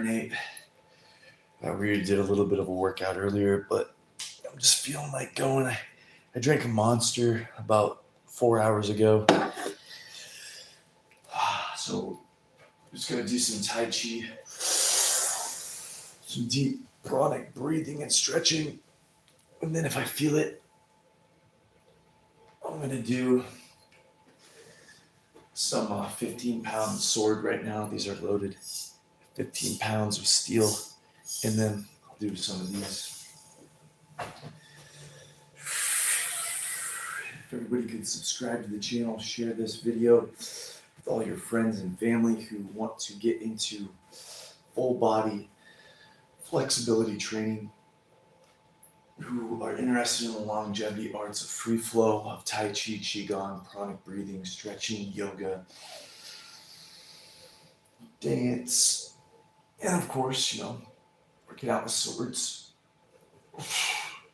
hibernate. I already did a little bit of a workout earlier, but I'm just feeling like going. I drank a Monster about 4 hours ago. So I'm just going to do some Tai Chi, some deep pranic breathing and stretching. And then if I feel it, I'm going to do some 15-pound sword right now. These are loaded. 15 pounds of steel. And then I'll do some of these. If everybody could subscribe to the channel, share this video with all your friends and family who want to get into full body flexibility training, who are interested in the longevity arts of free flow, of Tai Chi, Qigong, pranic breathing, stretching, yoga, dance, and of course, working out with swords.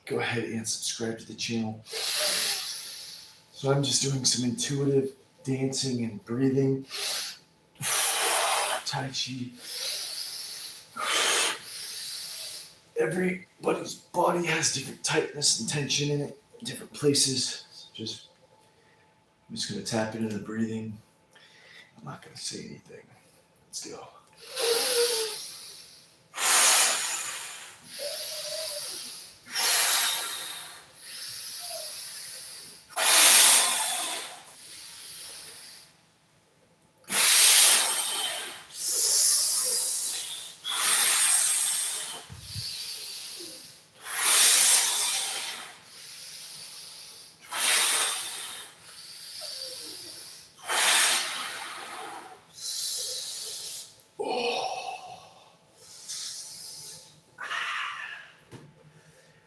Go ahead and subscribe to the channel. So I'm just doing some intuitive dancing and breathing. Tai Chi. Everybody's body has different tightness and tension in it, different places. So I'm just going to tap into the breathing. I'm not going to say anything. Let's go.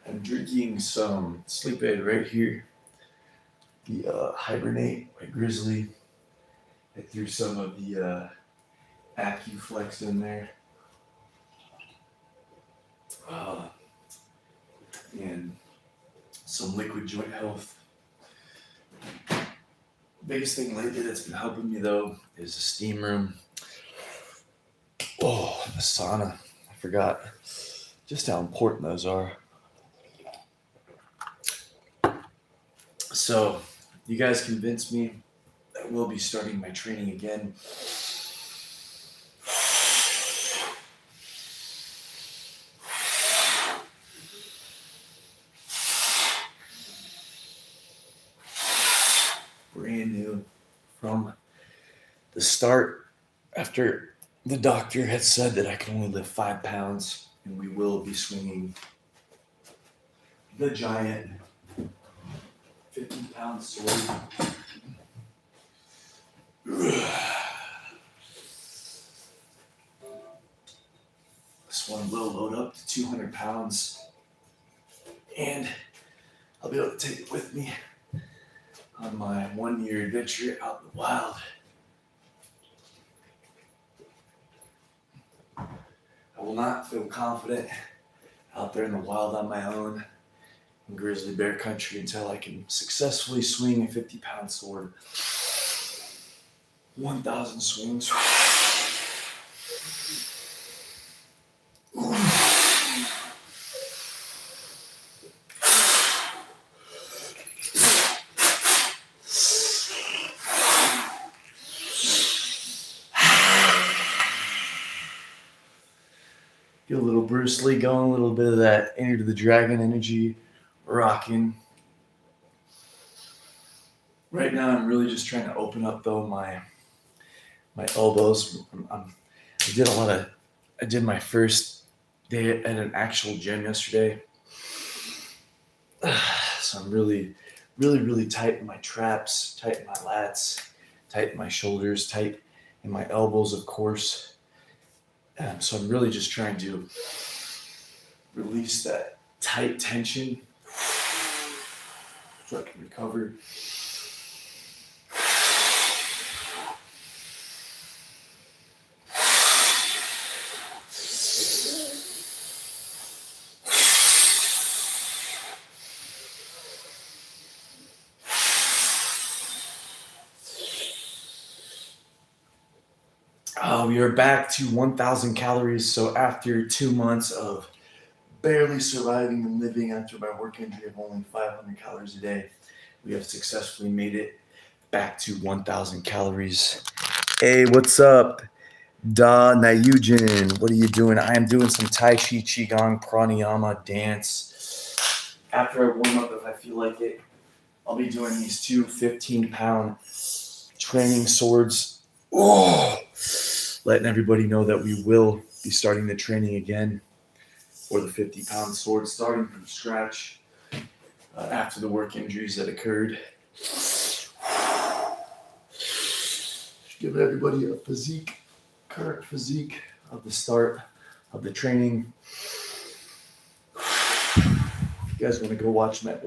I'm drinking some sleep aid right here. The Hibernate by Grizzly. I threw some of the AccuFlex in there. And some Liquid Joint Health. Biggest thing lately that's been helping me though is the steam room. Oh, the sauna. I forgot just how important those are. So, you guys convinced me I will be starting my training again. Brand new from the start, after the doctor had said that I can only lift 5 pounds, and we will be swinging the giant 50-pound sword. This one will load up to 200 pounds, and I'll be able to take it with me on my 1-year adventure out in the wild. I will not feel confident out there in the wild on my own in grizzly bear country until I can successfully swing a 50-pound sword. 1,000 swings. Get a little Bruce Lee going, a little bit of that Enter the Dragon energy rocking. Right now, I'm really just trying to open up though my elbows. I did my first day at an actual gym yesterday. So I'm really tight in my traps, tight in my lats, tight in my shoulders, tight in my elbows, of course. So I'm really just trying to release that tight tension so I can recover. Oh We are back to 1,000 calories. So after 2 months of barely surviving and living after my work injury of only 500 calories a day, we have successfully made it back to 1,000 calories. Hey, what's up? Da Nayujin, what are you doing? I am doing some Tai Chi, Qigong, Pranayama, dance. After I warm up, if I feel like it, I'll be doing these two 15-pound training swords. Oh, letting everybody know that we will be starting the training again for the 50-pound sword, starting from scratch after the work injuries that occurred. Give everybody a current physique of the start of the training. If you guys want to go watch my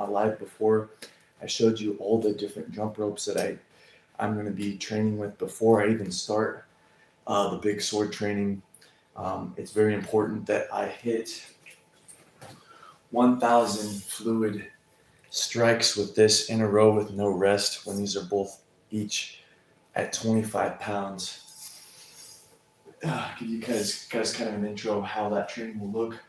live before, I showed you all the different jump ropes that I'm going to be training with before I even start the big sword training. It's very important that I hit 1,000 fluid strikes with this in a row with no rest when these are both each at 25 pounds. Give you guys kind of an intro of how that training will look.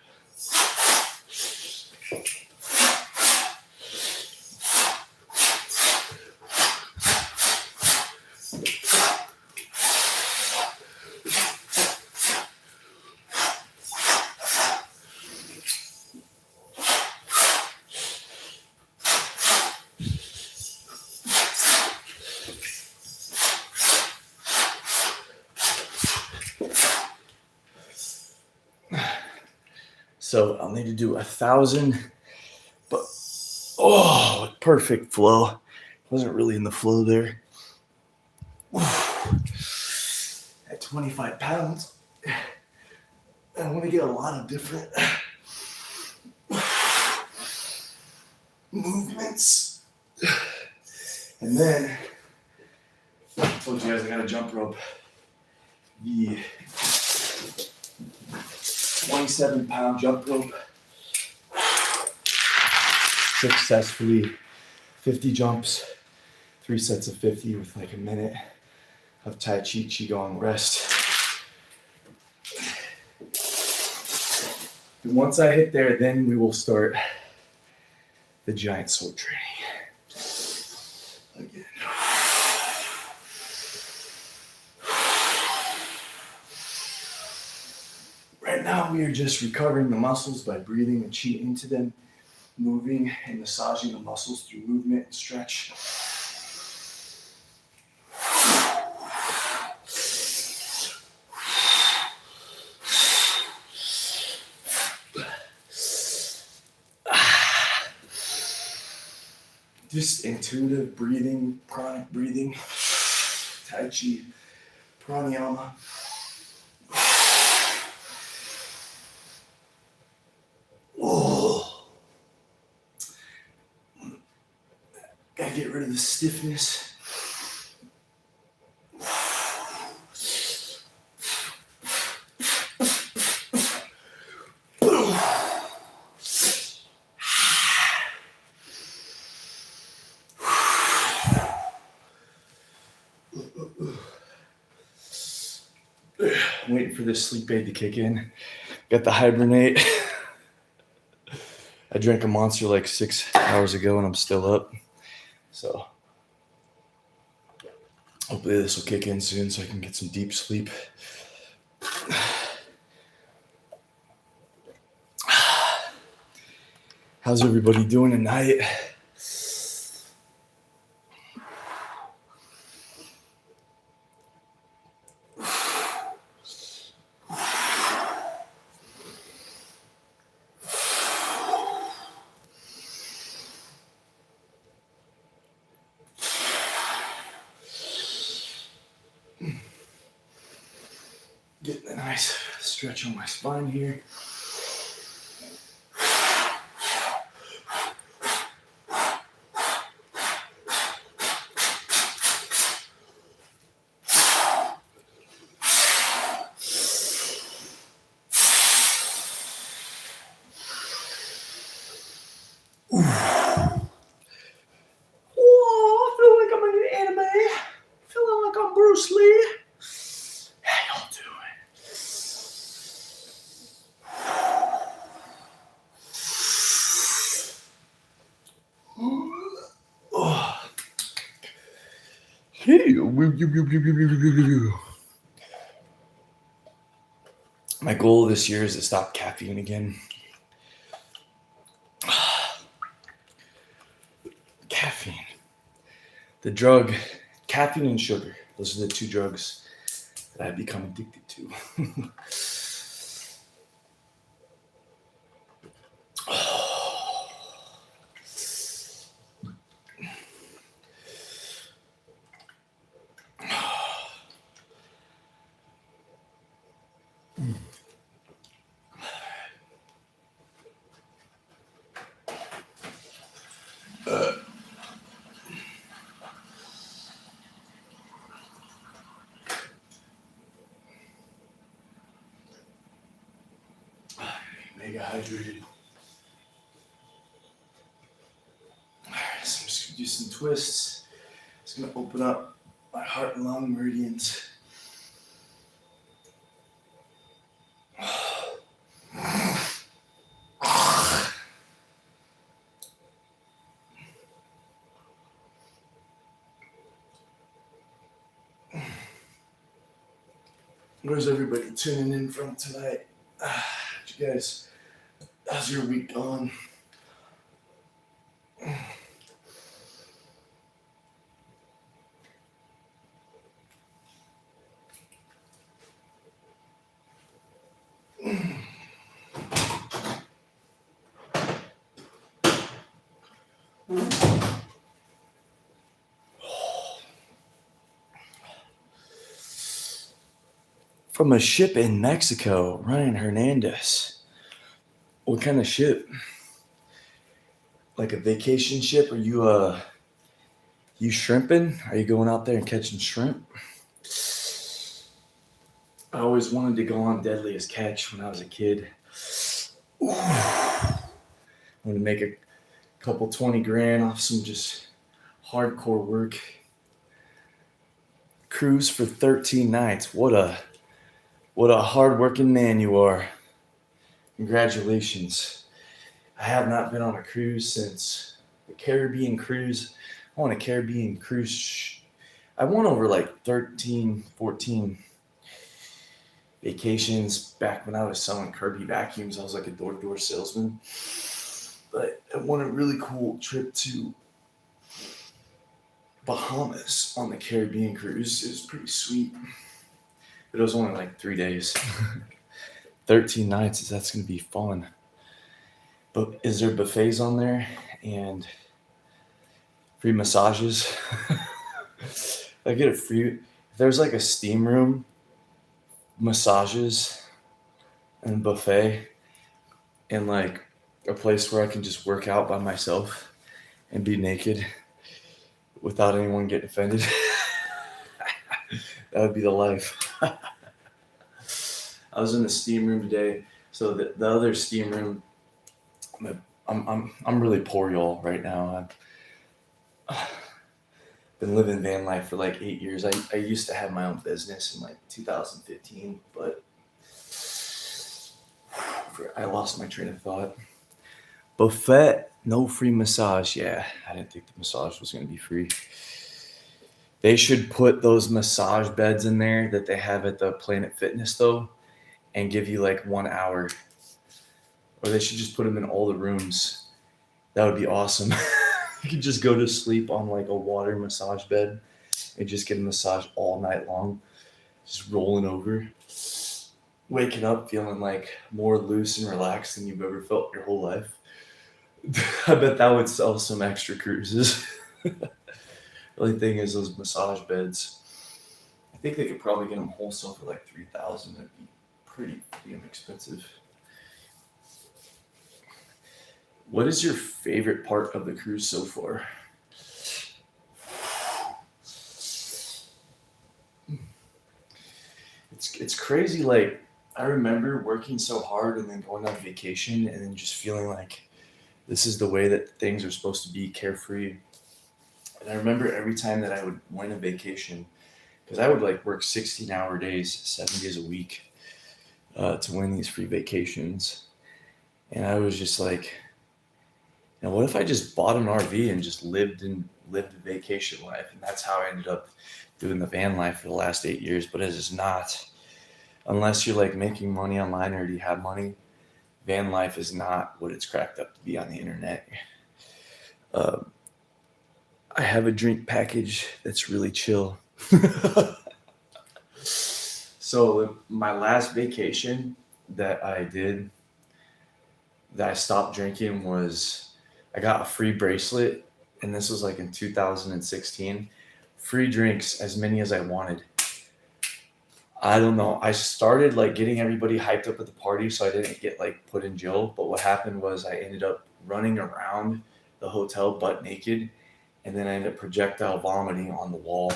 So I'll need to do 1,000, but perfect flow. Wasn't really in the flow there. At 25 pounds, I want to get a lot of different movements. And then I told you guys I got a jump rope. The 27-pound jump rope. Successfully 50 jumps, 3 sets of 50 with like a minute of Tai Chi, Qigong rest. And once I hit there, then we will start the giant sword training. Again. Right now, we are just recovering the muscles by breathing the chi into them, moving and massaging the muscles through movement and stretch. Just intuitive breathing, pranic breathing, Tai Chi, Pranayama. Gotta get rid of the stiffness. I'm waiting for this sleep aid to kick in. Got the Hibernate. I drank a Monster like 6 hours ago and I'm still up. So hopefully this will kick in soon so I can get some deep sleep. How's everybody doing tonight? Getting a nice stretch on my spine here. Bruce Lee. My goal this year is to stop caffeine again. Caffeine. The drug, caffeine and sugar. Those are the two drugs that I've become addicted to. Mega hydrated. Alright, so I'm just gonna do some twists. It's gonna open up my heart and lung meridians. Where's everybody tuning in from tonight? You guys, how's your week gone? From a ship in Mexico, Ryan Hernandez. What kind of ship? Like a vacation ship? Are you shrimping? Are you going out there and catching shrimp? I always wanted to go on Deadliest Catch when I was a kid. Ooh. I wanted to make a couple 20 grand off some just hardcore work. Cruise for 13 nights. What a hard-working man you are. Congratulations. I have not been on a cruise since the Caribbean cruise. I went on a Caribbean cruise. I went over like 13, 14 vacations back when I was selling Kirby vacuums. I was like a door-to-door salesman. But I went on a really cool trip to Bahamas on the Caribbean cruise. It was pretty sweet. But it was only like 3 days. 13 nights. That's going to be fun. But is there buffets on there and free massages? I get a free. If there's like a steam room, massages, and buffet, and like a place where I can just work out by myself and be naked without anyone getting offended, that would be the life. I was in the steam room today. So the other steam room, I'm really poor, y'all, right now. I've been living van life for like 8 years. I used to have my own business in like 2015, but I lost my train of thought. Buffet, no free massage. Yeah, I didn't think the massage was going to be free. They should put those massage beds in there that they have at the Planet Fitness, though, and give you like 1 hour. Or they should just put them in all the rooms. That would be awesome. You could just go to sleep on like a water massage bed and just get a massage all night long. Just rolling over. Waking up feeling like more loose and relaxed than you've ever felt your whole life. I bet that would sell some extra cruises. The only thing is those massage beds. I think they could probably get them wholesale for like $3,000. That'd be pretty damn expensive. What is your favorite part of the cruise so far? It's crazy. Like, I remember working so hard and then going on vacation and then just feeling like this is the way that things are supposed to be, carefree. And I remember every time that I would win a vacation, because I would like work 16-hour days, 7 days a week to win these free vacations. And I was just like, And what if I just bought an RV and just lived the vacation life? And that's how I ended up doing the van life for the last 8 years. But it is not, unless you're like making money online or you have money, van life is not what it's cracked up to be on the internet. Uh, I have a drink package that's really chill. So my last vacation that I did that I stopped drinking was I got a free bracelet, and this was like in 2016. Free drinks, as many as I wanted. I don't know. I started like getting everybody hyped up at the party so I didn't get like put in jail. But what happened was I ended up running around the hotel butt naked, and then I ended up projectile vomiting on the wall.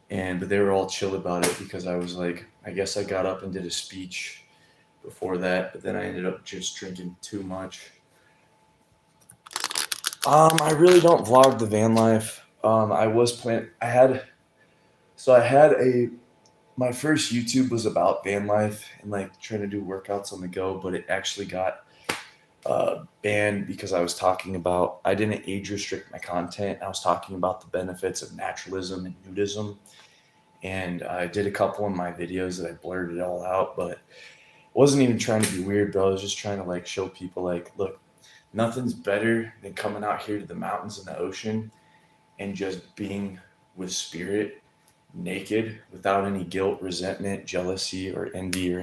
But they were all chill about it because I was like, I guess I got up and did a speech before that, but then I ended up just drinking too much. I really don't vlog the van life. I was planning. I had a my first YouTube was about van life and like trying to do workouts on the go, but it actually got banned because I didn't age restrict my content. I was talking about the benefits of naturalism and nudism, and I did a couple of my videos that I blurred it all out, but wasn't even trying to be weird, bro. I was just trying to like show people like, look, nothing's better than coming out here to the mountains and the ocean and just being with spirit, naked, without any guilt, resentment, jealousy, or envy, or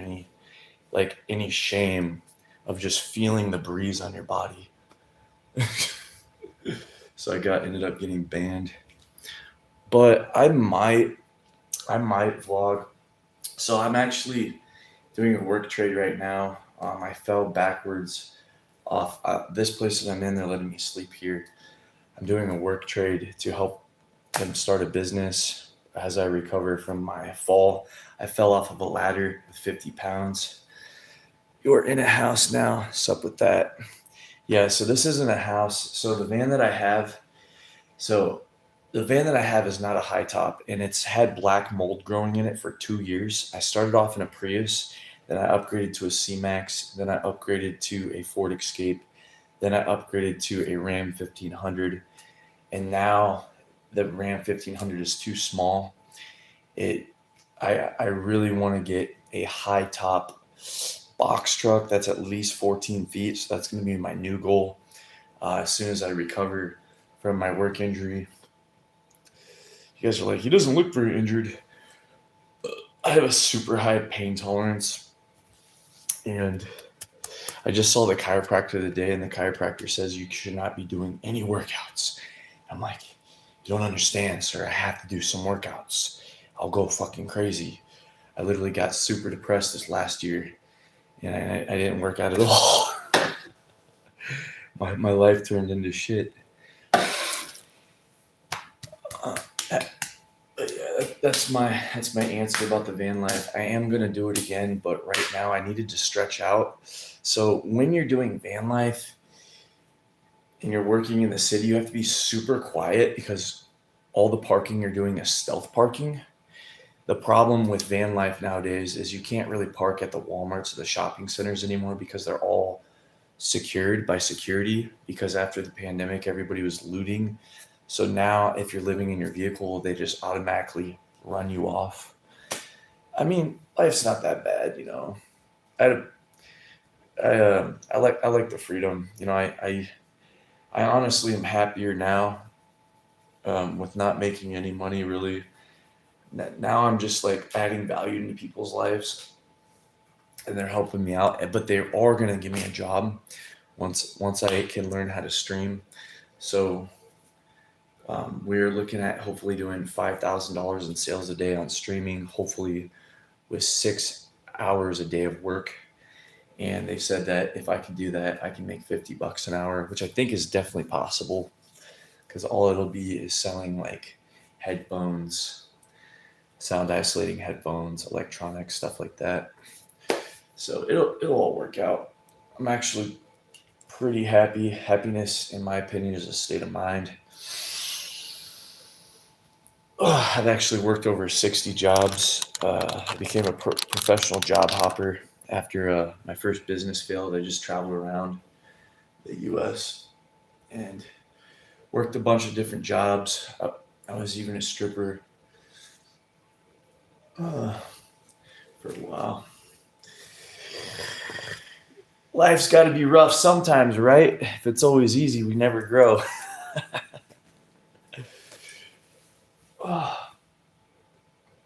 any shame of just feeling the breeze on your body. So ended up getting banned. But I might vlog. So I'm actually doing a work trade right now. I fell backwards off this place that I'm in. They're letting me sleep here. I'm doing a work trade to help them start a business as I recover from my fall. I fell off of a ladder with 50 pounds. You're in a house now. Sup with that? Yeah, so this isn't a house. So the van that I have is not a high top, and it's had black mold growing in it for 2 years. I started off in a Prius, then I upgraded to a C-Max, then I upgraded to a Ford Escape, then I upgraded to a Ram 1500, and now the Ram 1500 is too small. I really want to get a high top box truck that's at least 14 feet. So that's going to be my new goal as soon as I recover from my work injury. You guys are like, he doesn't look very injured. I have a super high pain tolerance. And I just saw the chiropractor today, and the chiropractor says you should not be doing any workouts. I'm like, you don't understand, sir. I have to do some workouts. I'll go fucking crazy. I literally got super depressed this last year, and I didn't work out at all. my life turned into shit. That's my answer about the van life. I am gonna do it again, but right now I needed to stretch out. So when you're doing van life and you're working in the city, you have to be super quiet because all the parking you're doing is stealth parking. The problem with van life nowadays is you can't really park at the Walmarts or the shopping centers anymore because they're all secured by security, because after the pandemic, everybody was looting. So now if you're living in your vehicle, they just automatically run you off. I mean, life's not that bad, you know. I I like the freedom. You know, I honestly am happier now with not making any money really. Now I'm just like adding value into people's lives, and they're helping me out. But they are gonna give me a job once I can learn how to stream. So we're looking at hopefully doing $5,000 in sales a day on streaming, hopefully with 6 hours a day of work. And they said that if I can do that, I can make $50 an hour, which I think is definitely possible because all it'll be is selling like headphones, sound isolating headphones, electronics, stuff like that. So it'll all work out. I'm actually pretty happy. Happiness, in my opinion, is a state of mind. I've actually worked over 60 jobs. I became a professional job hopper after my first business failed. I just traveled around the U.S. and worked a bunch of different jobs. I was even a stripper for a while. Life's got to be rough sometimes, right? If it's always easy, we never grow.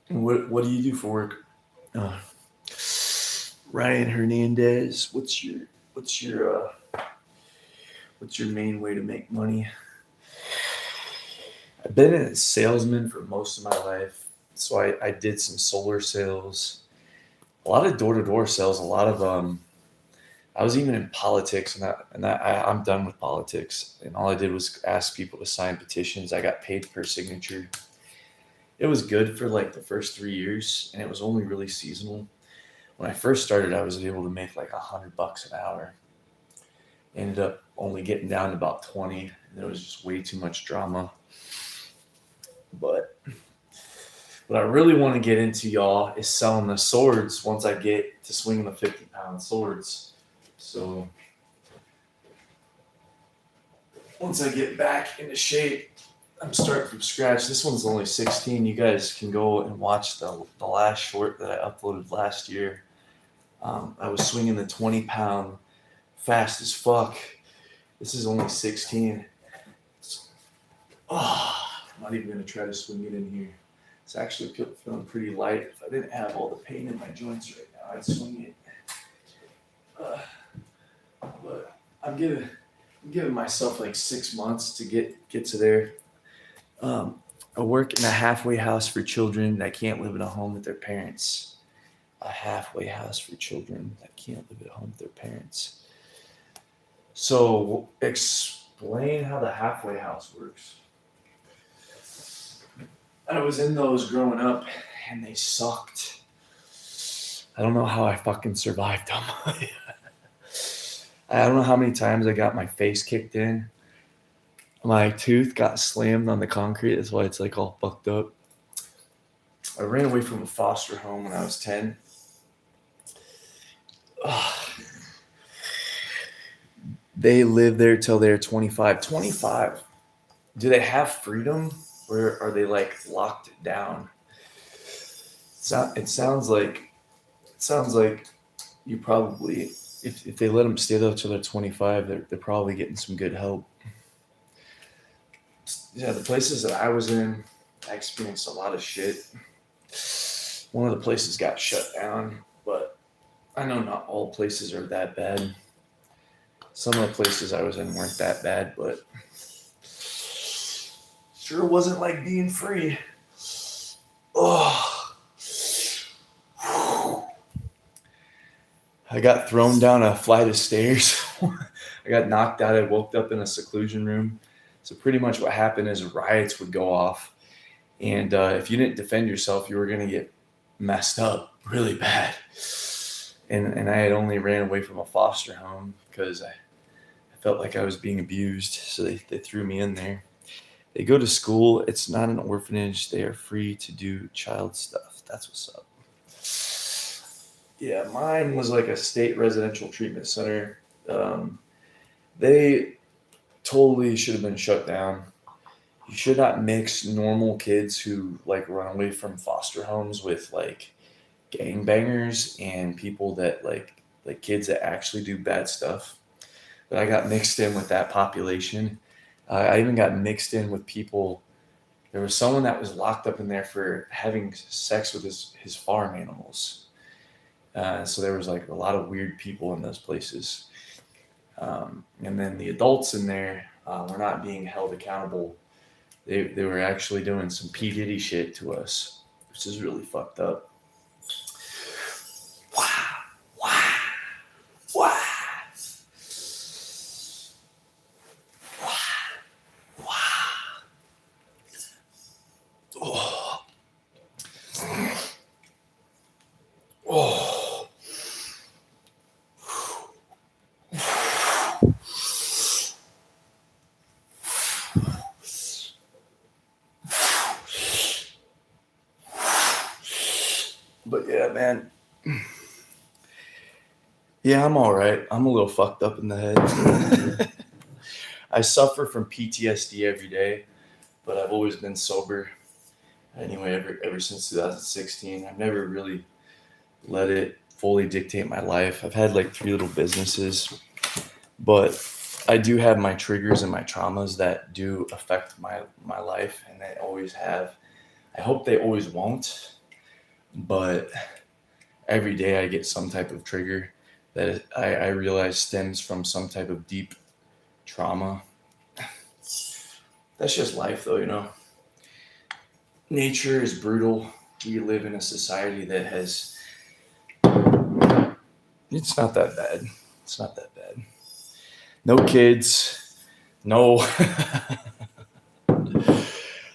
What do you do for work? Ryan Hernandez, what's your main way to make money? I've been a salesman for most of my life, so I did some solar sales, a lot of door-to-door sales, a lot of I was even in politics, and I'm done with politics. And all I did was ask people to sign petitions. I got paid per signature. It was good for like the first 3 years, and it was only really seasonal. When I first started, I was able to make like $100 an hour. Ended up only getting down to about 20. And there was just way too much drama. But what I really want to get into, y'all, is selling the swords once I get to swinging the 50-pound swords. So once I get back into shape, I'm starting from scratch. This one's only 16. You guys can go and watch the last short that I uploaded last year. I was swinging the 20-pound fast as fuck. This is only 16. I'm not even going to try to swing it in here. It's actually feeling pretty light. If I didn't have all the pain in my joints right now, I'd swing it. But I'm giving myself like 6 months to get to there. I work in a halfway house for children that can't live in a home with their parents. A halfway house for children that can't live at home with their parents. So explain how the halfway house works. I was in those growing up, and they sucked. I don't know how I fucking survived them. I don't know how many times I got my face kicked in. My tooth got slammed on the concrete. That's why it's like all fucked up. I ran away from a foster home when I was 10. They live there till they're 25. 25. Do they have freedom, or are they like locked down? It sounds like you probably, if they let them stay there till they're 25, they're probably getting some good help. Yeah, the places that I was in, I experienced a lot of shit. One of the places got shut down, but I know not all places are that bad. Some of the places I was in weren't that bad, but sure wasn't like being free. Oh, I got thrown down a flight of stairs. I got knocked out. I woke up in a seclusion room. So pretty much what happened is riots would go off. And if you didn't defend yourself, you were going to get messed up really bad. And I had only ran away from a foster home because I felt like I was being abused. So they threw me in there. They go to school. It's not an orphanage. They are free to do child stuff. That's what's up. Yeah, mine was like a state residential treatment center. They totally should have been shut down. You should not mix normal kids who like run away from foster homes with like gangbangers and people that like kids that actually do bad stuff. But I got mixed in with that population. I even got mixed in with people. There was someone that was locked up in there for having sex with his farm animals. So there was like a lot of weird people in those places. And then the adults in there were not being held accountable. They were actually doing some P. Diddy shit to us, which is really fucked up. But yeah, man. Yeah, I'm all right. I'm a little fucked up in the head. I suffer from PTSD every day, but I've always been sober. Anyway, ever since 2016, I've never really let it fully dictate my life. I've had like 3 little businesses, but I do have my triggers and my traumas that do affect my life, and they always have. I hope they always won't, but every day I get some type of trigger that I realize stems from some type of deep trauma. That's just life, though, you know. Nature is brutal. We live in a society that has. It's not that bad. It's not that bad. No kids. No.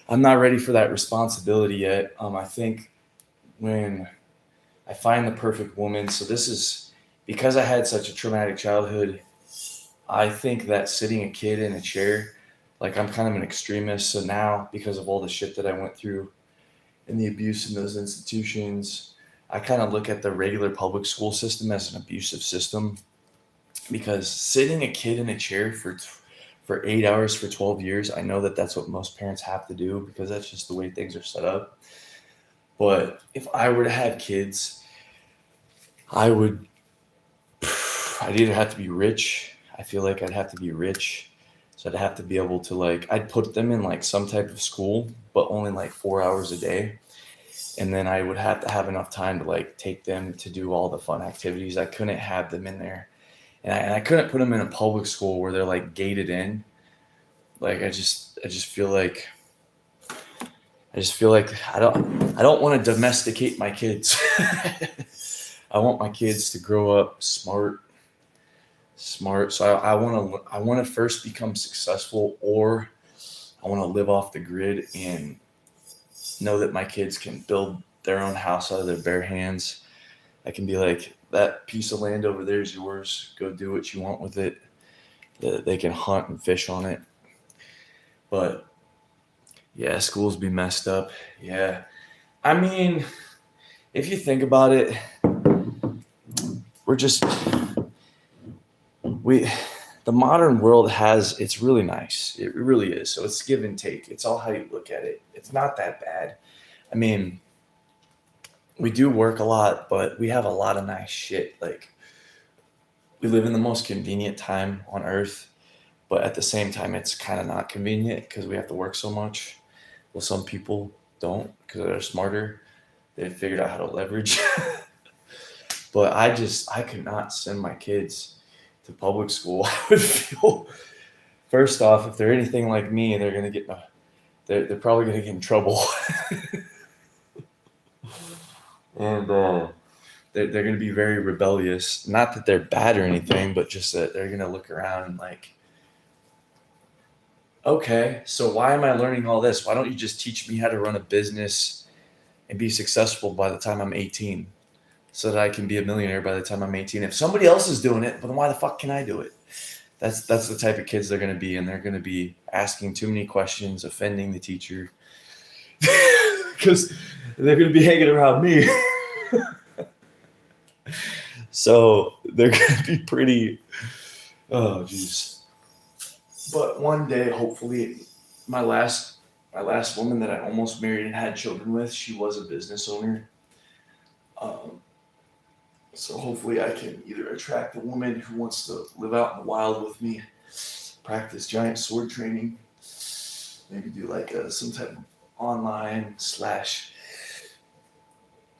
I'm not ready for that responsibility yet. I think when I find the perfect woman, so this is because I had such a traumatic childhood. I think that sitting a kid in a chair, like I'm kind of an extremist. So now, because of all the shit that I went through and the abuse in those institutions, I kind of look at the regular public school system as an abusive system, because sitting a kid in a chair for 8 hours for 12 years, I know that that's what most parents have to do because that's just the way things are set up. But if I were to have kids, I'd either have to be rich. I feel like I'd have to be rich. So I'd have to be able to I'd put them in like some type of school, but only like 4 hours a day. And then I would have to have enough time to like take them to do all the fun activities. I couldn't have them in there. And I couldn't put them in a public school where they're like gated in. Like I just feel like I don't want to domesticate my kids. I want my kids to grow up smart. So I want to first become successful, or I want to live off the grid and know that my kids can build their own house out of their bare hands. I can be like, that piece of land over there is yours. Go do what you want with it. They can hunt and fish on it. But yeah, schools be messed up. Yeah. I mean, if you think about it, the modern world it's really nice. It really is. So it's give and take. It's all how you look at it. It's not that bad. I mean, we do work a lot, but we have a lot of nice shit. Like, we live in the most convenient time on earth, but at the same time, it's kind of not convenient because we have to work so much. Well, some people don't because they're smarter. They figured out how to leverage. But I could not send my kids to public school. I would feel, first off, if they're anything like me, they're gonna get they're probably gonna get in trouble. And they're gonna be very rebellious. Not that they're bad or anything, but just that they're gonna look around and like, okay, so why am I learning all this? Why don't you just teach me how to run a business and be successful by the time I'm 18? So that I can be a millionaire by the time I'm 18. If somebody else is doing it, but then why the fuck can I do it? That's the type of kids they're going to be, and they're going to be asking too many questions, offending the teacher, because they're going to be hanging around me. So they're going to be pretty. Oh, jeez. But one day, hopefully, my last woman that I almost married and had children with, she was a business owner. So hopefully I can either attract a woman who wants to live out in the wild with me, practice giant sword training, maybe do like some type of online /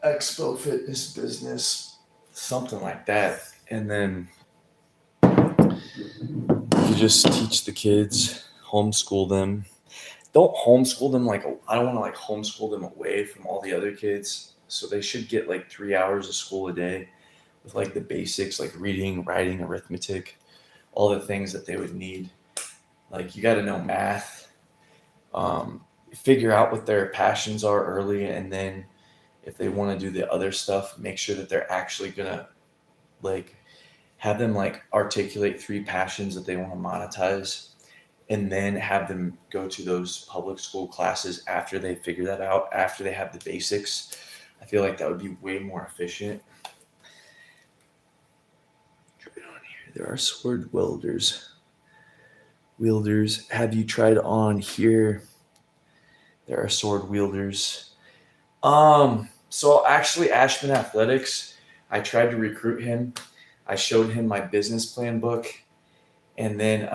expo fitness business, something like that. And then you just teach the kids, homeschool them. Don't homeschool them I don't want to like homeschool them away from all the other kids. So they should get like 3 hours of school a day with like the basics, like reading, writing, arithmetic, all the things that they would need. Like, you got to know math, figure out what their passions are early, and then if they want to do the other stuff, make sure that they're actually gonna like have them like articulate 3 passions that they want to monetize, and then have them go to those public school classes after they figure that out, after they have the basics. I feel like that would be way more efficient. There are sword welders. wielders have you tried on here? There are sword wielders. So actually, Ashman Athletics, I tried to recruit him. I showed him my business plan book, and then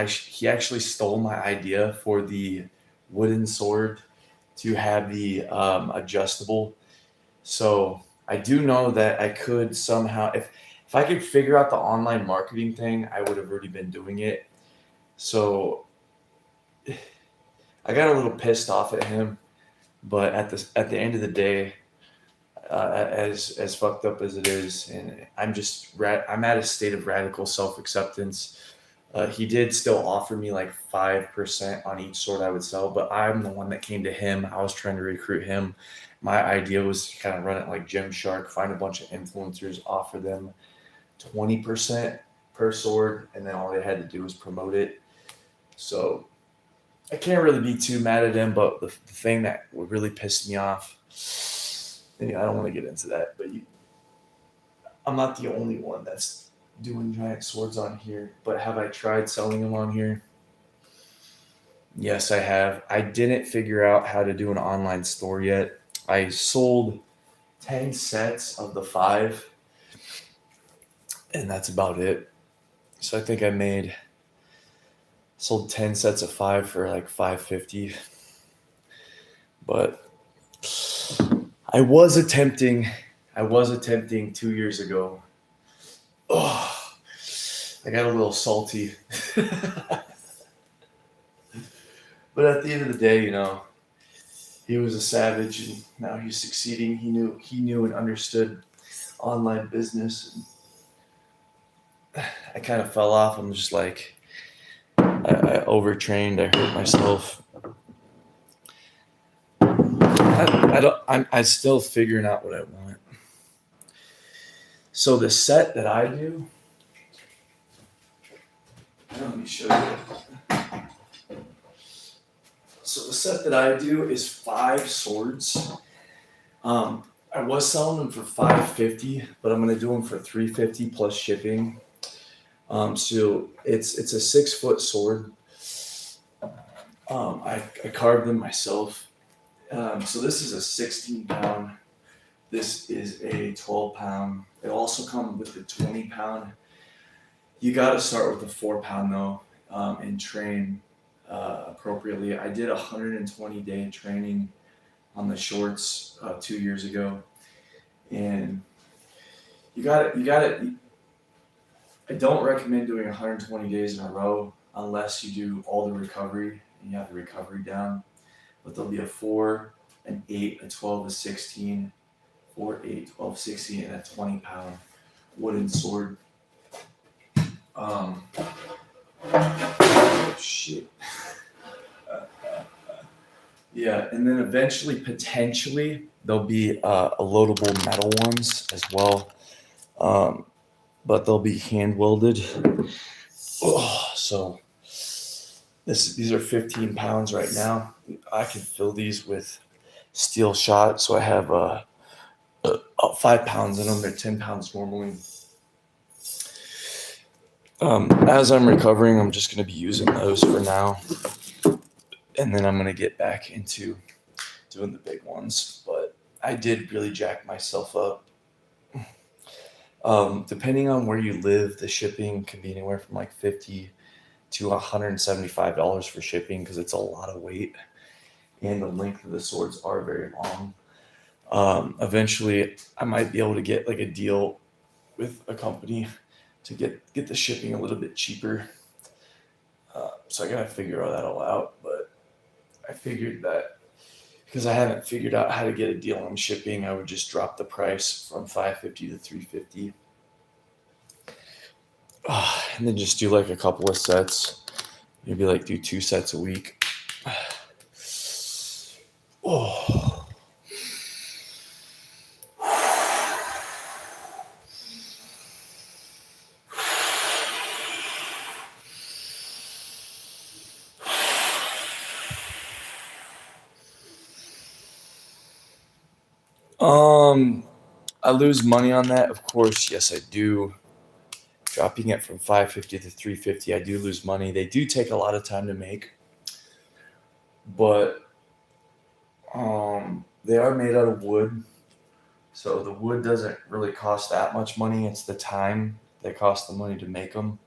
he actually stole my idea for the wooden sword to have the adjustable. So I do know that I could somehow, if I could figure out the online marketing thing, I would have already been doing it. So I got a little pissed off at him, but at the end of the day, as fucked up as it is, and I'm at a state of radical self acceptance. He did still offer me like 5% on each sword I would sell, but I'm the one that came to him. I was trying to recruit him. My idea was to kind of run it like Gymshark, find a bunch of influencers, offer them 20% per sword, and then all they had to do was promote it. So I can't really be too mad at him, but the thing that really pissed me off, anyway, I don't want to get into that, but I'm not the only one that's doing giant swords on here. But have I tried selling them on here? Yes, I have. I didn't figure out how to do an online store yet. I sold 10 sets of the 5, and that's about it. So I think I sold 10 sets of 5 for like $550. But I was attempting 2 years ago. Oh, I got a little salty. But at the end of the day, he was a savage, and now he's succeeding. He knew and understood online business. And I kind of fell off. I'm just like, I overtrained. I hurt myself. I'm still figuring out what I want. So the set that I do, let me show you. So the set that I do is 5 swords. I was selling them for $550, but I'm gonna do them for $350 plus shipping. So it's a 6-foot sword. I carved them myself. So this is a 16-pound. This is a 12-pound. It also comes with a 20-pound. You got to start with a 4-pound though, and train appropriately. I did 120-day training on the shorts 2 years ago, and you got it. I don't recommend doing 120 days in a row unless you do all the recovery and you have the recovery down. But there'll be a 4, an 8, a 12, a 16, 4, 8, 12, 16, and a 20-pound wooden sword. Shit. Yeah, and then eventually, potentially, there'll be a loadable metal ones as well, but they'll be hand welded. So these are 15 pounds right now. I can fill these with steel shot, so I have 5 pounds in them. They're 10 pounds normally. As I'm recovering, I'm just going to be using those for now. And then I'm going to get back into doing the big ones. But I did really jack myself up. Depending on where you live, the shipping can be anywhere from like $50 to $175 for shipping because it's a lot of weight. And the length of the swords are very long. Eventually, I might be able to get like a deal with a company to get the shipping a little bit cheaper. So I got to figure all that all out. But I figured that because I haven't figured out how to get a deal on shipping, I would just drop the price from $550 to $350. And then just do like a couple of sets. Maybe like do 2 sets a week. Oh. I lose money on that, of course. Yes, I do. dropping it from 550 to 350, I do lose money. They do take a lot of time to make, but they are made out of wood. So the wood doesn't really cost that much money. It's the time that costs the money to make them.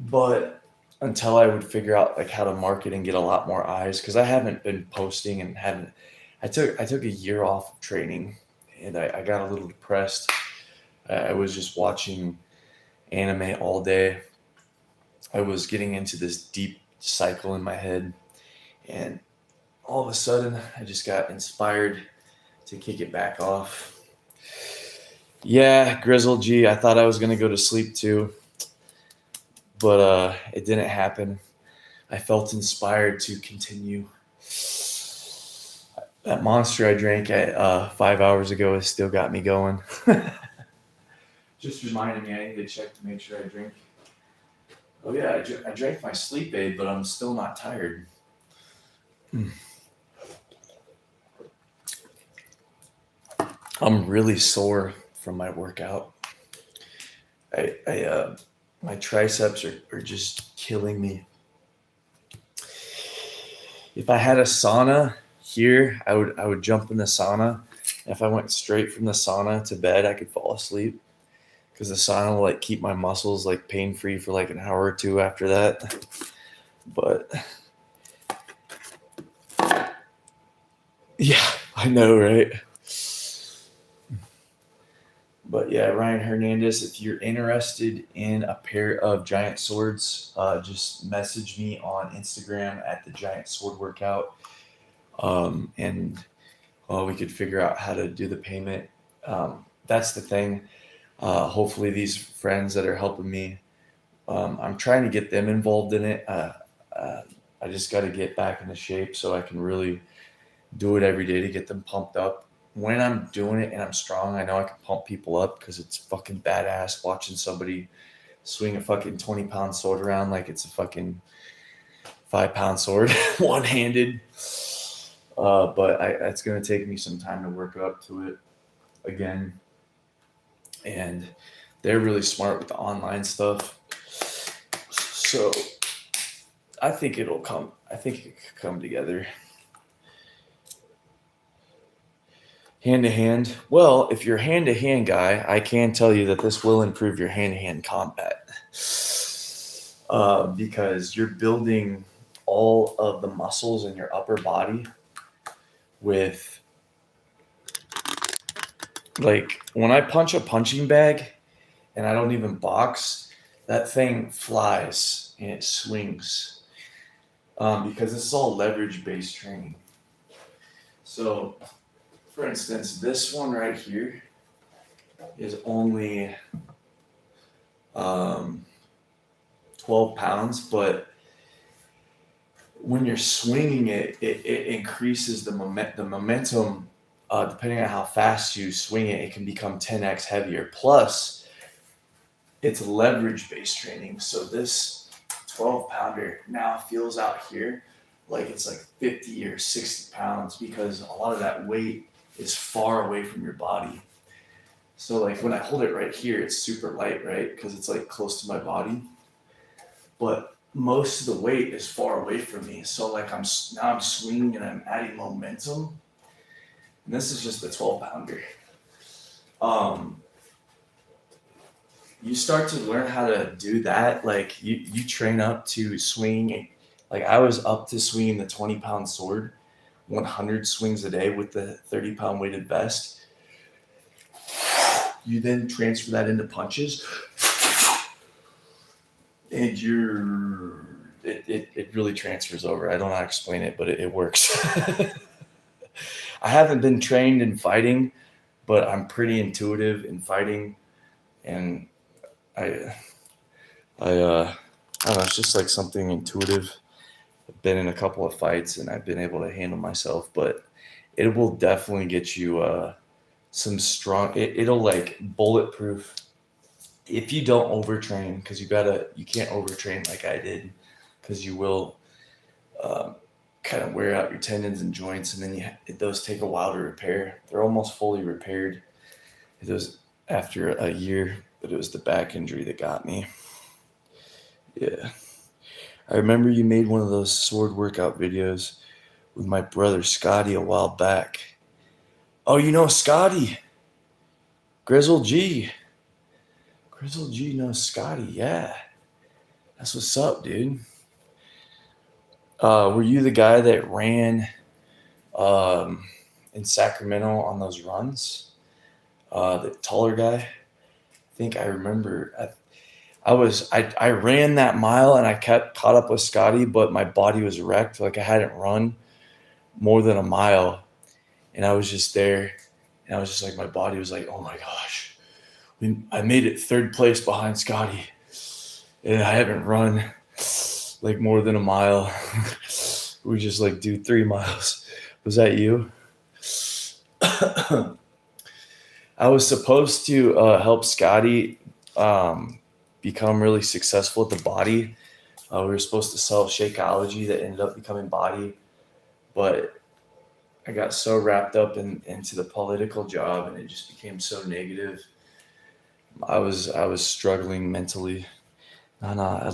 But until I would figure out like how to market and get a lot more eyes, because I haven't been posting and hadn't. I took a year off of training, and I got a little depressed. I was just watching anime all day. I was getting into this deep cycle in my head, and all of a sudden I just got inspired to kick it back off. Yeah, Grizzle G, I thought I was going to go to sleep too, but it didn't happen. I felt inspired to continue. That monster I drank at 5 hours ago has still got me going. Just reminded me I need to check to make sure I drink. Oh yeah, I drank my sleep aid, but I'm still not tired. I'm really sore from my workout. My triceps are just killing me. If I had a sauna here, I would jump in the sauna. If I went straight from the sauna to bed, I could fall asleep because the sauna will like keep my muscles like pain free for like an hour or two after that. But yeah, I know, right? But yeah, Ryan Hernandez, if you're interested in a pair of giant swords, just message me on Instagram at the Giant Sword Workout. And we could figure out how to do the payment. That's the thing. Hopefully these friends that are helping me, I'm trying to get them involved in it. I just got to get back into shape so I can really do it every day to get them pumped up. When I'm doing it and I'm strong, I know I can pump people up because it's fucking badass watching somebody swing a fucking 20-pound sword around like it's a fucking 5-pound sword one-handed. But it's going to take me some time to work up to it again. And they're really smart with the online stuff. So I think it'll come. I think it could come together. Hand-to-hand. Well, if you're a hand-to-hand guy, I can tell you that this will improve your hand-to-hand combat. Because you're building all of the muscles in your upper body with, like, when I punch a punching bag and I don't even box, that thing flies and it swings. Because this is all leverage-based training. So, for instance, this one right here is only 12 pounds, but when you're swinging it, it increases the momentum. Depending on how fast you swing it, it can become 10x heavier. Plus, it's leverage-based training. So this 12-pounder now feels out here like it's like 50 or 60 pounds because a lot of that weight is far away from your body. So like when I hold it right here, it's super light, right? Because it's like close to my body. But most of the weight is far away from me. So like I'm swinging and I'm adding momentum. And this is just the 12-pounder. You start to learn how to do that. Like you train up to swing. Like I was up to swinging the 20-pound sword 100 swings a day with the 30-pound weighted vest. You then transfer that into punches, and it really transfers over. I don't know how to explain it, but it works. I haven't been trained in fighting, but I'm pretty intuitive in fighting, and I don't know. It's just like something intuitive. I've been in a couple of fights and I've been able to handle myself, but it will definitely get you some strong. It'll like bulletproof if you don't overtrain, because you can't overtrain like I did, because you will kind of wear out your tendons and joints, and then those take a while to repair. They're almost fully repaired. after a year, but it was the back injury that got me. Yeah. I remember you made one of those sword workout videos with my brother Scotty a while back. Oh, you know Scotty, Grizzle G. Grizzle G knows Scotty. Yeah, that's what's up, dude. Were you the guy that ran um, in Sacramento on those runs? The taller guy. I think I remember. I ran that mile and I kept caught up with Scotty, but my body was wrecked. Like I hadn't run more than a mile, and I was just there, and I was just like, my body was like, oh my gosh, I made it third place behind Scotty, and I haven't run like more than a mile. We just like do 3 miles. Was that you? I was supposed to help Scotty become really successful at the body. We were supposed to sell Shakeology that ended up becoming Body, but I got so wrapped up into the political job, and it just became so negative. I was struggling mentally. I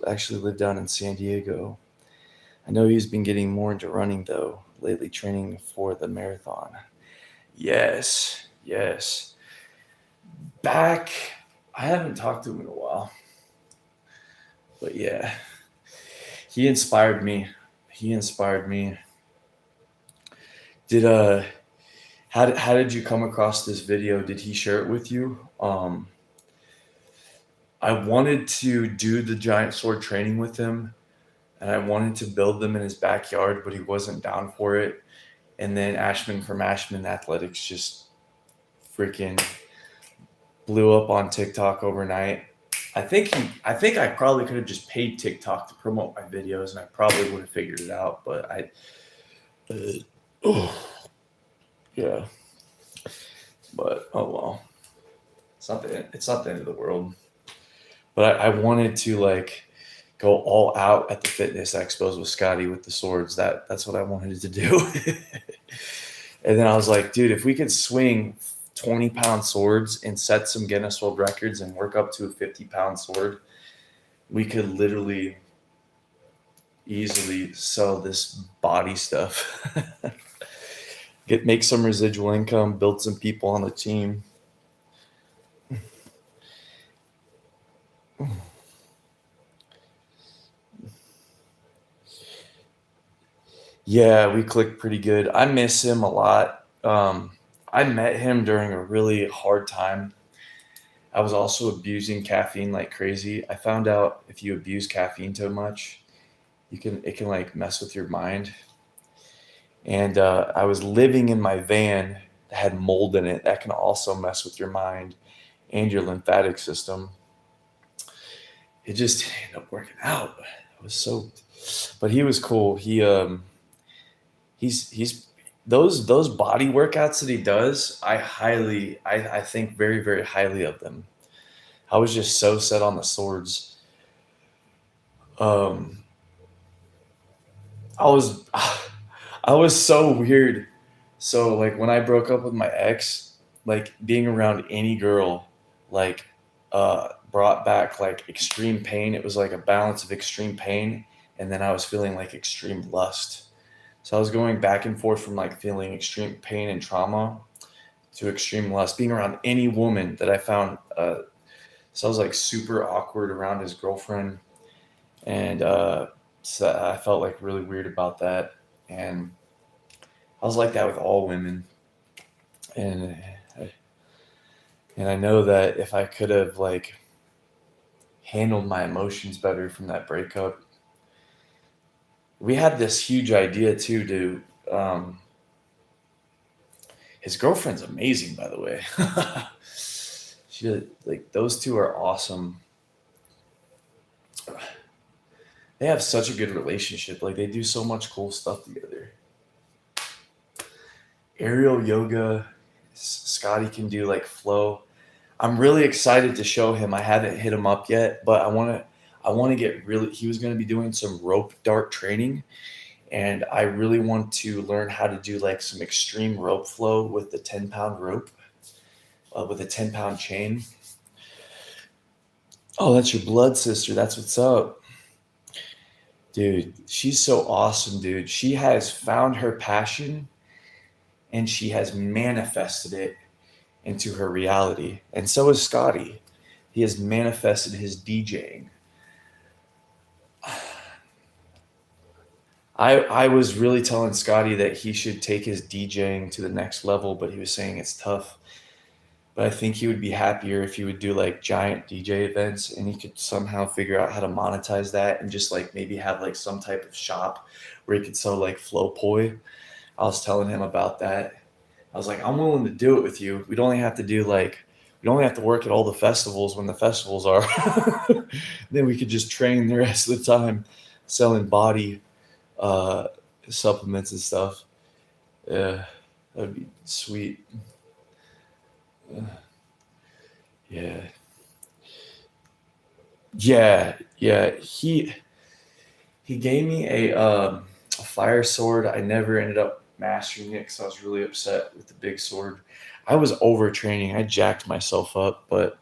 actually live down in San Diego. I know he's been getting more into running though lately, training for the marathon. Yes, yes. Back, I haven't talked to him in a while, but yeah, he inspired me. He inspired me. Did how did you come across this video? Did he share it with you? I wanted to do the giant sword training with him, and I wanted to build them in his backyard, but he wasn't down for it. And then Ashman from Ashman Athletics just freaking blew up on TikTok overnight. I think I probably could have just paid TikTok to promote my videos, and I probably would have figured it out. But yeah. But oh well, it's not the end of the world. But I wanted to like go all out at the fitness expos with Scotty with the swords. That's what I wanted to do. And then I was like, dude, if we could swing 20-pound swords and set some Guinness World Records and work up to a 50-pound sword, we could literally easily sell this body stuff. Make some residual income, build some people on the team. Yeah, we clicked pretty good. I miss him a lot. I met him during a really hard time. I was also abusing caffeine like crazy. I found out if you abuse caffeine too much, it can like mess with your mind. And I was living in my van that had mold in it. That can also mess with your mind and your lymphatic system. It just ended up working out. I was soaked, but he was cool. He's those body workouts that he does. I think very, very highly of them. I was just so set on the swords. Um, I was I was so weird. So like when I broke up with my ex, like being around any girl, like brought back like extreme pain. It was like a balance of extreme pain, and then I was feeling like extreme lust. So I was going back and forth from like feeling extreme pain and trauma to extreme lust. Being around any woman that I found, so I was like super awkward around his girlfriend, and so I felt like really weird about that. And I was like that with all women, and and I know that if I could have like handled my emotions better from that breakup, we had this huge idea too to his girlfriend's amazing, by the way. She like those two are awesome. They have such a good relationship. Like they do so much cool stuff together. Aerial yoga, Scotty can do like flow. I'm really excited to show him. I haven't hit him up yet, but I want to get really. He was going to be doing some rope dart training, and I really want to learn how to do like some extreme rope flow with the 10-pound rope. with a 10-pound chain. Oh, that's your blood sister. That's what's up. Dude, she's so awesome, dude. She has found her passion and she has manifested it into her reality. And so is Scotty. He has manifested his DJing. I was really telling Scotty that he should take his DJing to the next level, but he was saying it's tough. But I think he would be happier if he would do like giant DJ events and he could somehow figure out how to monetize that and just like maybe have like some type of shop where he could sell like Flow Poi. I was telling him about that. I was like, I'm willing to do it with you. We'd only have to do like, we'd only have to work at all the festivals when the festivals are. Then we could just train the rest of the time selling body supplements and stuff. Yeah, that'd be sweet. Yeah. Yeah. He gave me a fire sword. I never ended up mastering it because I was really upset with the big sword. I was overtraining. I jacked myself up, but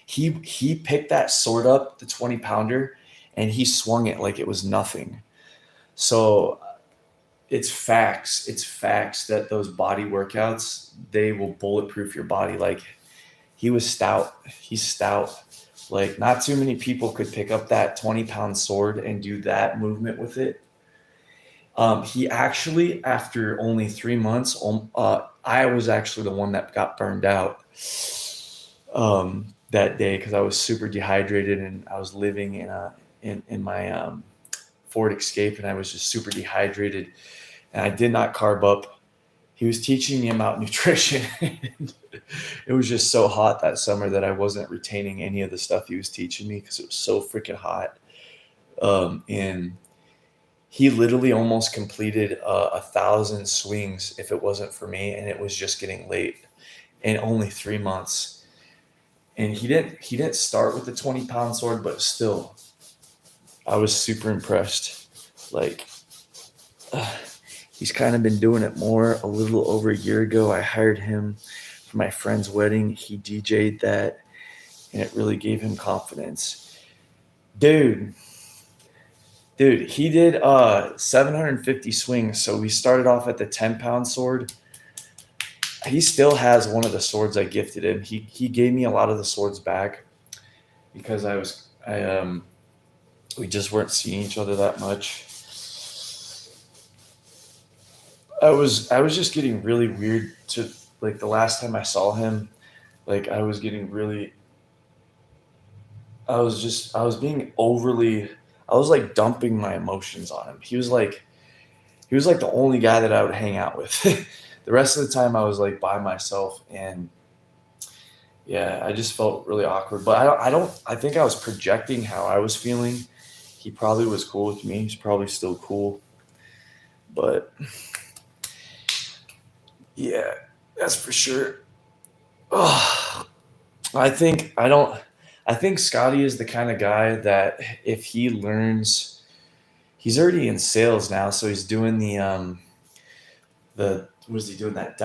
he picked that sword up, the 20-pounder, and he swung it like it was nothing. So it's facts. It's facts that those body workouts, they will bulletproof your body. Like he was stout. He's stout. Like not too many people could pick up that 20-pound sword and do that movement with it. He actually, after only 3 months, I was actually the one that got burned out that day because I was super dehydrated and I was living in my Ford Escape and I was just super dehydrated and I did not carb up. He was teaching me about nutrition. It was just so hot that summer that I wasn't retaining any of the stuff he was teaching me because it was so freaking hot. And he literally almost completed 1,000 swings if it wasn't for me, and it was just getting late in only 3 months. And he didn't start with the 20-pound sword, but still, I was super impressed. Like, he's kind of been doing it more. A little over a year ago, I hired him for my friend's wedding. He DJ'd that, and it really gave him confidence. Dude, he did 750 swings. So we started off at the 10-pound sword. He still has one of the swords I gifted him. He gave me a lot of the swords back because we just weren't seeing each other that much. I was just getting really weird to like the last time I saw him, like I was being overly, I was like dumping my emotions on him. He was like the only guy that I would hang out with. The rest of the time I was like by myself and yeah, I just felt really awkward, but I think I was projecting how I was feeling. He probably was cool with me. He's probably still cool, but yeah, that's for sure. Oh, I think Scotty is the kind of guy that if he learns, he's already in sales now, so he's doing what is he doing? That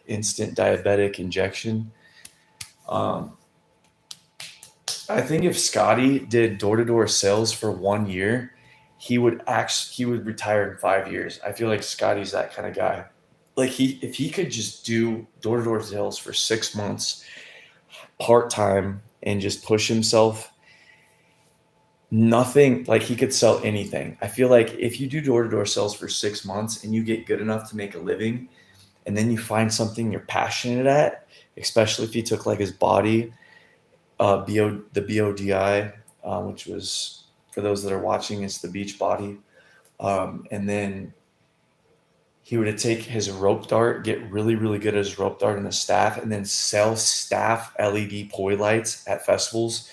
instant diabetic injection. I think if Scotty did door-to-door sales for 1 year, he would retire in 5 years. I feel like Scotty's that kind of guy. Like if he could just do door-to-door sales for 6 months part-time and just push himself, nothing, like he could sell anything. I feel like if you do door-to-door sales for 6 months and you get good enough to make a living and then you find something you're passionate at, especially if he took like his body, the BODI, which was, for those that are watching, it's the beach body. And then he would take his rope dart, get really, really good at his rope dart and the staff, and then sell staff LED poi lights at festivals.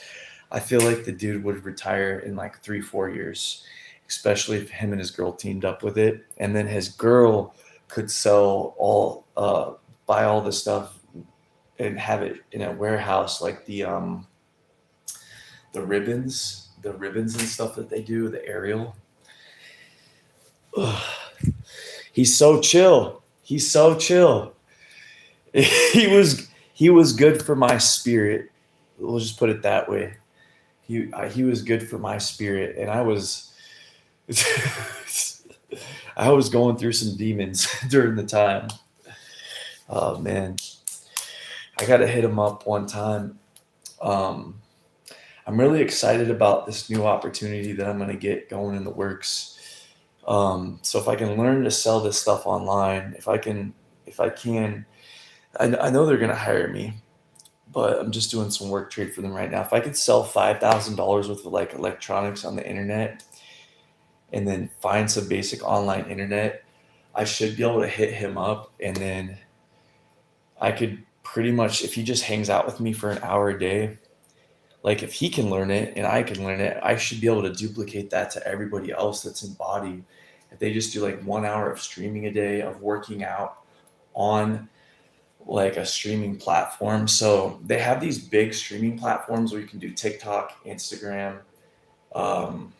I feel like the dude would retire in like 3-4 years, especially if him and his girl teamed up with it. And then his girl could buy all the stuff and have it in a warehouse, like the ribbons and stuff that they do, the aerial. Ugh. He's so chill. He he was good for my spirit. We'll just put it that way. He was good for my spirit, and I was I was going through some demons during the time. Oh man, I got to hit him up one time. I'm really excited about this new opportunity that I'm going to get going in the works. So if I can learn to sell this stuff online, if I can, I know they're going to hire me, but I'm just doing some work trade for them right now. If I could sell $5,000 worth of like electronics on the internet and then find some basic online internet, I should be able to hit him up, and then I could pretty much, if he just hangs out with me for an hour a day, like if he can learn it and I can learn it, I should be able to duplicate that to everybody else that's in body. If they just do like 1 hour of streaming a day, of working out on like a streaming platform. So they have these big streaming platforms where you can do TikTok, Instagram. So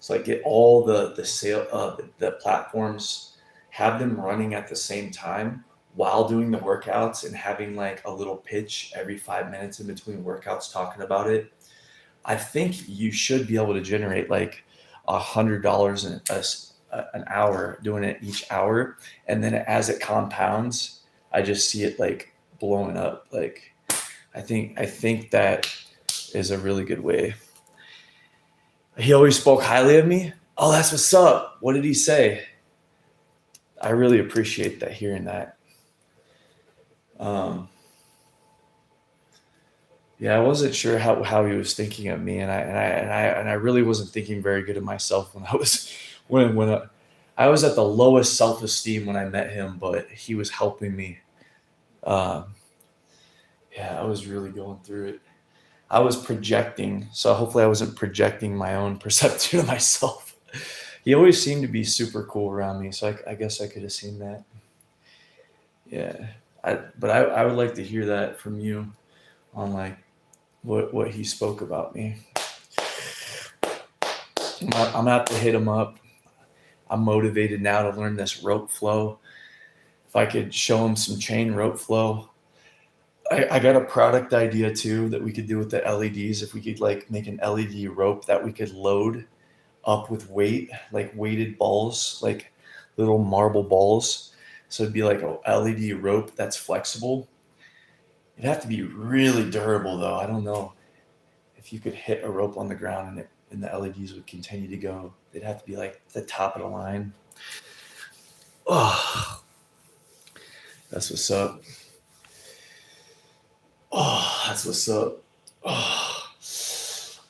like get all the platforms, have them running at the same time while doing the workouts, and having like a little pitch every 5 minutes in between workouts talking about it. I think you should be able to generate like $100 an hour doing it each hour. And then as it compounds, I just see it like blowing up. Like I think that is a really good way. He always spoke highly of me. Oh, that's what's up. What did he say? I really appreciate that, hearing that. Yeah, I wasn't sure how he was thinking of me, and I really wasn't thinking very good of myself when I was at the lowest self-esteem when I met him, but he was helping me. Um, yeah, I was really going through it. I was projecting, so hopefully I wasn't projecting my own perception of myself. He always seemed to be super cool around me, so I guess I could have seen that. Yeah, but I would like to hear that from you on like what he spoke about me. I'm gonna have to hit him up. I'm motivated now to learn this rope flow. If I could show him some chain rope flow. I got a product idea too that we could do with the LEDs. If we could like make an LED rope that we could load up with weight, like weighted balls, like little marble balls. So it'd be like a LED rope that's flexible. It'd have to be really durable though. I don't know if you could hit a rope on the ground and the LEDs would continue to go. They'd have to be like the top of the line. Oh, that's what's up. Oh, that's what's up. Oh,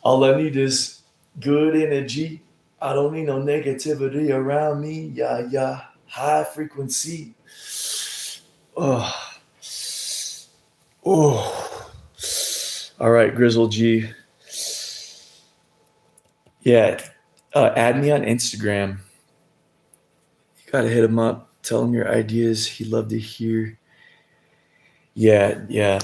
all I need is good energy. I don't need no negativity around me. Yeah. High frequency. Oh. Oh. All right, Grizzle G. Yeah. Add me on Instagram. You gotta hit him up. Tell him your ideas. He'd love to hear. Yeah.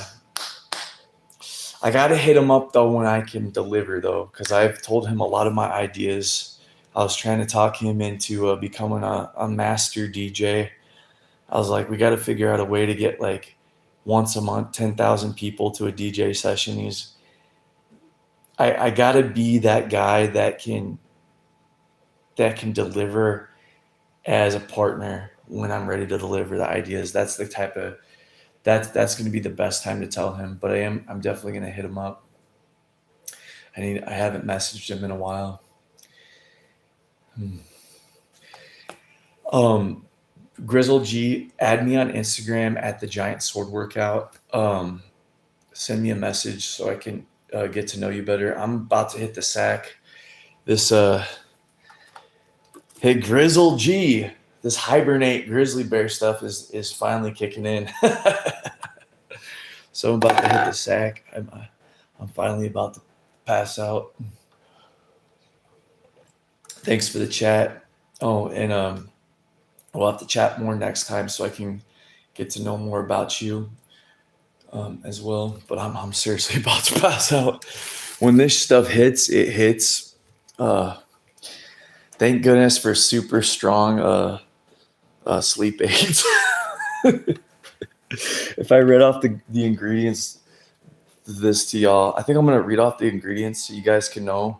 I gotta hit him up though when I can deliver though, because I've told him a lot of my ideas. I was trying to talk him into becoming a master DJ. I was like, we got to figure out a way to get like once a month, 10,000 people to a DJ session. I got to be that guy that can deliver as a partner when I'm ready to deliver the ideas. That's the type of that's going to be the best time to tell him. But I'm definitely going to hit him up. I haven't messaged him in a while. Grizzle G, add me on Instagram at the Giant Sword Workout. Send me a message so I can get to know you better. I'm about to hit the sack. Hey Grizzle G, this hibernate grizzly bear stuff is finally kicking in. So I'm about to hit the sack. I'm finally about to pass out. Thanks for the chat. Oh, and we'll have to chat more next time so I can get to know more about you as well. But I'm seriously about to pass out. When this stuff hits, it hits. Thank goodness for super strong sleep aids. If I read off the ingredients of this to y'all, I think I'm gonna read off the ingredients so you guys can know.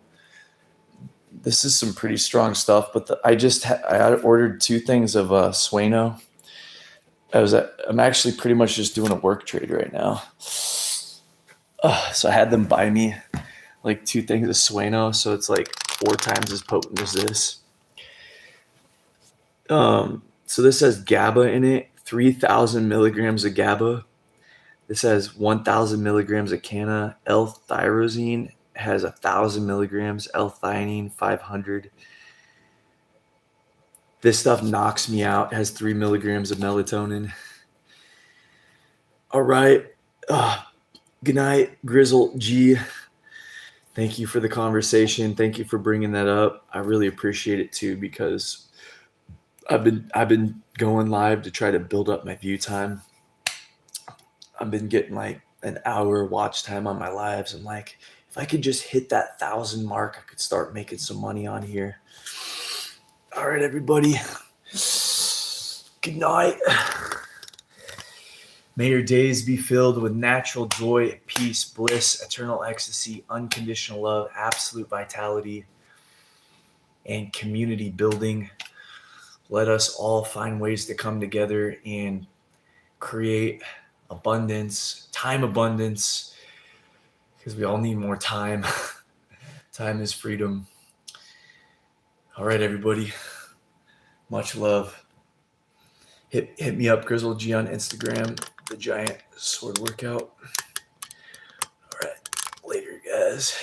This is some pretty strong stuff, but I ordered 2 things of Sueno. I'm actually pretty much just doing a work trade right now. So I had them buy me like 2 things of Sueno, so it's like 4 times as potent as this. So this has GABA in it, 3,000 milligrams of GABA. This has 1,000 milligrams of canna. L-tyrosine has 1,000 milligrams. L-theanine 500. This stuff knocks me out. It has 3 milligrams of melatonin. All right. Good night, Grizzle G. Thank you for the conversation. Thank you for bringing that up. I really appreciate it too, because I've been going live to try to build up my view time. I've been getting like an hour watch time on my lives. I'm like, if I could just hit that 1,000 mark, I could start making some money on here. All right, everybody. Good night. May your days be filled with natural joy, peace, bliss, eternal ecstasy, unconditional love, absolute vitality, and community building. Let us all find ways to come together and create abundance, time abundance, because we all need more time. Time is freedom. All right, everybody. Much love. Hit me up, Grizzle G on Instagram, the Giant Sword Workout. All right, later, guys.